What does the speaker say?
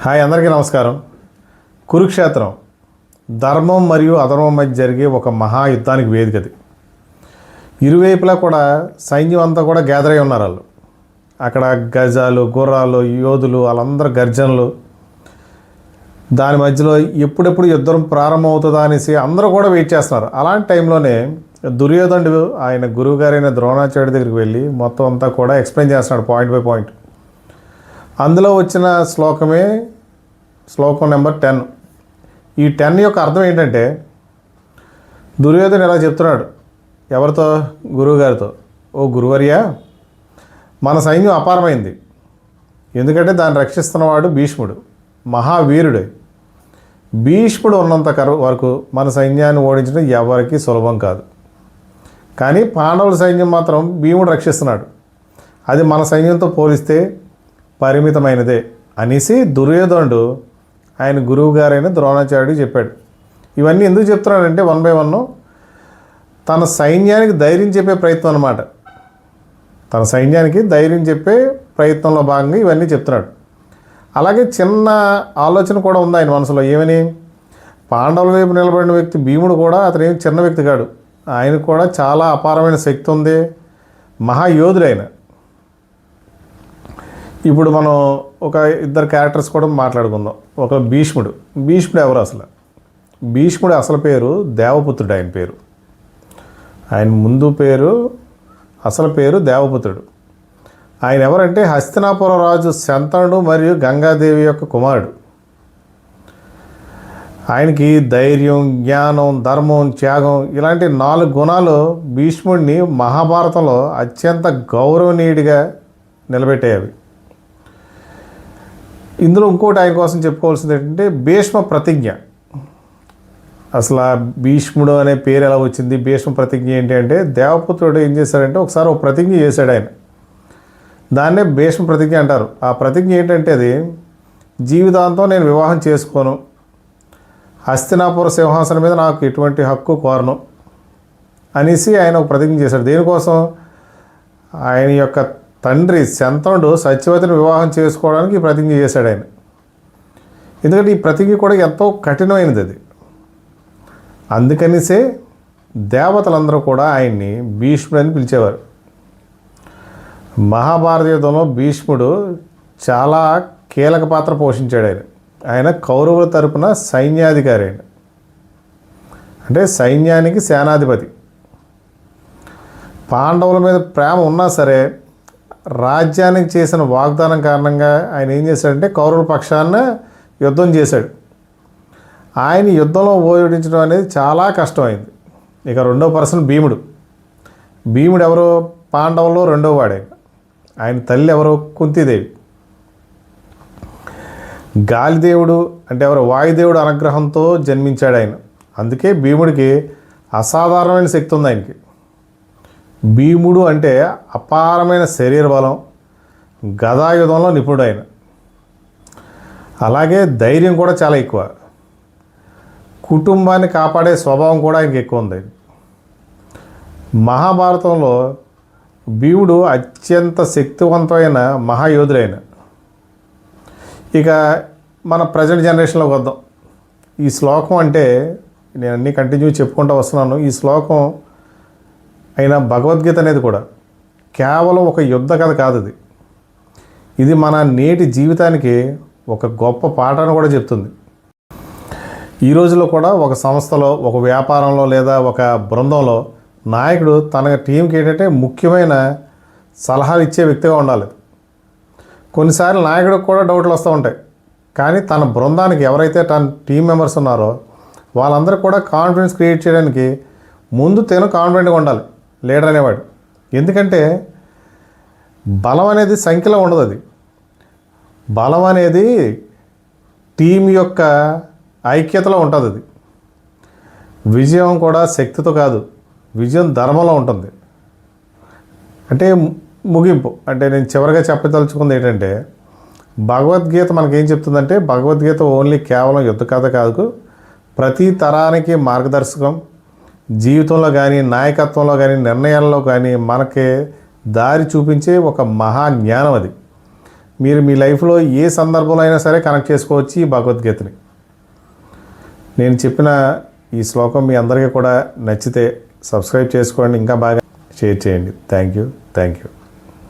Hi, అందరికీ నమస్కారం. కురుక్షేత్రం ధర్మం మరియు అధర్మం మధ్య జరిగే ఒక మహాయుద్ధానికి వేదికది. ఇరువైపులా కూడా సైన్యం అంతా కూడా గ్యాదర్ అయి ఉన్నారు. వాళ్ళు అక్కడ గజాలు, గుర్రాలు, యోధులు, వాళ్ళందరూ గర్జనలు. దాని మధ్యలో ఎప్పుడెప్పుడు యుద్ధం ప్రారంభమవుతుందా అనేసి అందరూ కూడా వెయిట్ చేస్తున్నారు. అలాంటి టైంలోనే దుర్యోధనుడు ఆయన గురువుగారైన ద్రోణాచార్యుడి దగ్గరికి వెళ్ళి మొత్తం అంతా కూడా ఎక్స్ప్లెయిన్ చేస్తున్నాడు పాయింట్ బై పాయింట్. అందులో వచ్చిన శ్లోకం నెంబర్ 10. ఈ 10 యొక్క అర్థం ఏంటంటే, దుర్యోధను ఇలా చెప్తున్నాడు ఎవరితో? గురువుగారితో. ఓ గురువర్యా, మన సైన్యం అపారమైంది. ఎందుకంటే దాన్ని రక్షిస్తున్నవాడు భీష్ముడు, మహావీరుడు. భీష్ముడు ఉన్నంత వరకు మన సైన్యాన్ని ఓడించడం ఎవరికి సులభం కాదు. కానీ పాండవుల సైన్యం మాత్రం భీముడు రక్షిస్తున్నాడు. అది మన సైన్యంతో పోలిస్తే పరిమితమైనదే అనేసి దుర్యోధనుడు ఆయన గురువు గారైన ద్రోణాచార్యుడికి చెప్పాడు. ఇవన్నీ ఎందుకు చెప్తున్నాడంటే 1 by 1 తన సైన్యానికి ధైర్యం చెప్పే ప్రయత్నం అన్నమాట. తన సైన్యానికి ధైర్యం చెప్పే ప్రయత్నంలో భాగంగా ఇవన్నీ చెప్తున్నాడు. అలాగే చిన్న ఆలోచన కూడా ఉంది ఆయన మనసులో. ఏమని? పాండవుల వైపు నిలబడిన వ్యక్తి భీముడు కూడా అతను ఏం చిన్న వ్యక్తి కాడు. ఆయనకు కూడా చాలా అపారమైన శక్తి ఉంది, మహాయోధుడు ఆయన. ఇప్పుడు మనం ఒక ఇద్దరు క్యారెక్టర్స్ కూడా మాట్లాడుకుందాం. ఒక భీష్ముడు. భీష్ముడు ఎవరు అసలు? భీష్ముడు అసలు పేరు దేవపుత్రుడు. ఆయన పేరు, ఆయన ముందు పేరు, అసలు పేరు దేవపుత్రుడు. ఆయన ఎవరంటే హస్తినాపుర రాజు శంతనుడు మరియు గంగాదేవి యొక్క కుమారుడు. ఆయనకి ధైర్యం, జ్ఞానం, ధర్మం, త్యాగం ఇలాంటి 4 గుణాలు భీష్ముడిని మహాభారతంలో అత్యంత గౌరవనీయుడిగా నిలబెట్టేవి. ఇందులో ఇంకోటి ఆయన కోసం చెప్పుకోవాల్సింది ఏంటంటే భీష్మ ప్రతిజ్ఞ. అసలు ఆ భీష్ముడు అనే పేరు ఎలా వచ్చింది? భీష్మ ప్రతిజ్ఞ ఏంటి అంటే, దేవపుత్రుడు ఏం చేశాడంటే ఒకసారి ఒక ప్రతిజ్ఞ చేశాడు ఆయన. దాన్నే భీష్మ ప్రతిజ్ఞ అంటారు. ఆ ప్రతిజ్ఞ ఏంటంటే, అది జీవితాంతం నేను వివాహం చేసుకోను, హస్తినాపుర సింహాసనం మీద నాకు ఎటువంటి హక్కు కోరను అనేసి ఆయన ఒక ప్రతిజ్ఞ చేశాడు. దేనికోసం? ఆయన యొక్క తండ్రి శంతనుడు సత్యవతిని వివాహం చేసుకోవడానికి ఈ ప్రతిజ్ఞ చేశాడు ఆయన. ఎందుకంటే ఈ ప్రతిజ్ఞ కూడా ఎంతో కఠినమైనది అది. అందుకనిసే దేవతలందరూ కూడా ఆయన్ని భీష్ముడు అని పిలిచేవారు. మహాభారత యుద్ధంలో భీష్ముడు చాలా కీలక పాత్ర పోషించాడు. ఆయన కౌరవుల తరపున సైన్యాధికారి. ఆయన అంటే సైన్యానికి సేనాధిపతి. పాండవుల మీద ప్రేమ ఉన్నా సరే రాజ్యానికి చేసిన వాగ్దానం కారణంగా ఆయన ఏం చేశాడంటే కౌరవుల పక్షాన యుద్ధం చేశాడు. ఆయన యుద్ధంలో ఓడించడం అనేది చాలా కష్టమైంది. ఇక 2వ పర్సన్ భీముడు. భీముడు ఎవరు? పాండవుల్లో 2వ వాడే. ఆయన తల్లి ఎవరు? కుంతీదేవి. గాలిదేవుడు అంటే ఎవరు? వాయుదేవుడు అనుగ్రహంతో జన్మించాడు ఆయన. అందుకే భీముడికి అసాధారణమైన శక్తి ఉంది ఆయనకి. భీముడు అంటే అపారమైన శరీర బలం, గదాయుధంలో నిపుణుడు ఆయన. అలాగే ధైర్యం కూడా చాలా ఎక్కువ. కుటుంబాన్ని కాపాడే స్వభావం కూడా ఆయనకి ఎక్కువ ఉంది. మహాభారతంలో భీముడు అత్యంత శక్తివంతమైన మహాయోధుడైన. ఇక మన ప్రజెంట్ జనరేషన్లోకి వద్దాం. ఈ శ్లోకం అంటే నేను అన్నీ కంటిన్యూ చెప్పుకుంటూ వస్తున్నాను. ఈ శ్లోకం అయినా భగవద్గీత అనేది కూడా కేవలం ఒక యుద్ధ కథ కాదు. ఇది మన నేటి జీవితానికి ఒక గొప్ప పాఠాన్ని కూడా చెప్తుంది. ఈ రోజుల్లో కూడా ఒక సంస్థలో, ఒక వ్యాపారంలో లేదా ఒక బృందంలో నాయకుడు తన టీంకి ఏంటంటే ముఖ్యమైన సలహాలు ఇచ్చే వ్యక్తిగా ఉండాలి. కొన్నిసార్లు నాయకుడికి కూడా డౌట్లు వస్తూ ఉంటాయి. కానీ తన బృందానికి ఎవరైతే తన టీం మెంబర్స్ ఉన్నారో వాళ్ళందరూ కూడా కాన్ఫిడెన్స్ క్రియేట్ చేయడానికి ముందు కాన్ఫిడెంట్గా ఉండాలి లీడర్ అనేవాడు. ఎందుకంటే బలం అనేది సంఖ్యలో ఉండదు. అది బలం అనేది టీం యొక్క ఐక్యతలో ఉంటుంది. అది విజయం కూడా శక్తితో కాదు, విజయం ధర్మంలో ఉంటుంది. అంటే ముగింపు అంటే నేను చివరిగా చెప్పదలుచుకుంది ఏంటంటే, భగవద్గీత మనకేం చెప్తుందంటే, భగవద్గీత ఓన్లీ కేవలం యుద్ధ కథ కాదు, ప్రతి తరానికి మార్గదర్శకం. జీవితంలో కానీ, నాయకత్వంలో కానీ, నిర్ణయాల్లో కానీ మనకి దారి చూపించే ఒక మహాజ్ఞానం అది. మీరు మీ లైఫ్లో ఏ సందర్భంలో అయినా సరే కనెక్ట్ చేసుకోవచ్చు ఈ భగవద్గీతని. నేను చెప్పిన ఈ శ్లోకం మీ అందరికీ కూడా నచ్చితే సబ్స్క్రైబ్ చేసుకోండి, ఇంకా బాగా షేర్ చేయండి. Thank you.